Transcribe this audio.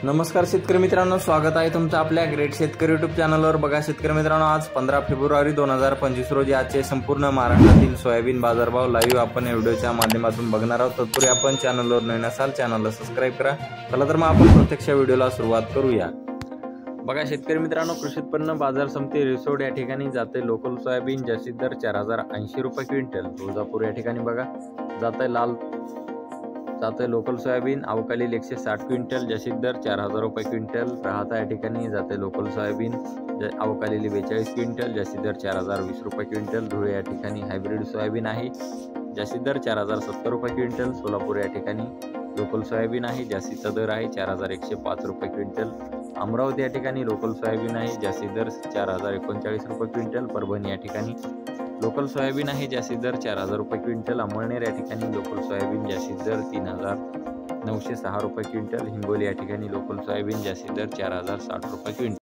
नमस्कार शेतकरी मित्रांनो, स्वागत आहे तुमचं आपल्या ग्रेट शेतकरी यूट्यूब चॅनलवर। बघा शेतकरी मित्रांनो, आज 15 फेब्रुवारी 2025 रोजी आजचे संपूर्ण महाराष्ट्रातील सोयाबीन बाजारभाव लाईव्ह आपण या व्हिडिओच्या माध्यमातून बघणार आहोत। तत्पूर्वी आपण चॅनलवर नवीन असाल चॅनलला सबस्क्राइब करा। चला तर मग आपण प्रत्यक्ष व्हिडिओला सुरुवात करूया। बघा शेतकरी मित्रांनो, कृषी उत्पन्न बाजार समिती रिसोड या ठिकाणी जाते लोकल सोयाबीन जास्तीत दर 4080 रुपये क्विंटल। तुळजापूर या ठिकाणी बघा जाते लोकल सोयाबीन अवकालील 160 क्विंटल जास्तीत दर 4000 रुपये क्विंटल। राहता या ठिकाणी जाते लोकल सोयाबीन अवकालील 42 क्विंटल जास्तीत दर 4020 रुपये क्विंटल। धुळे या ठिकाणी हायब्रिड सोयाबीन आहे जास्तीत दर 4070 रुपये क्विंटल। सोलापूर या ठिकाणी लोकल सोयाबीन आहे जास्तीचा दर आहे 4105 रुपये क्विंटल। अमरावती या ठिकाणी लोकल सोयाबीन आहे जास्तीत दर 4039 रुपये क्विंटल। परभणी या ठिकाणी लोकल सोयाबीन आहे जास्तीत दर 4000 रुपये क्विंटल। अमळनेर या ठिकाणी लोकल सोयाबीन जास्तीत दर 3906 रुपये क्विंटल। हिंगोली या ठिकाणी लोकल सोयाबीन जास्तीत दर 4060 रुपये क्विंटल।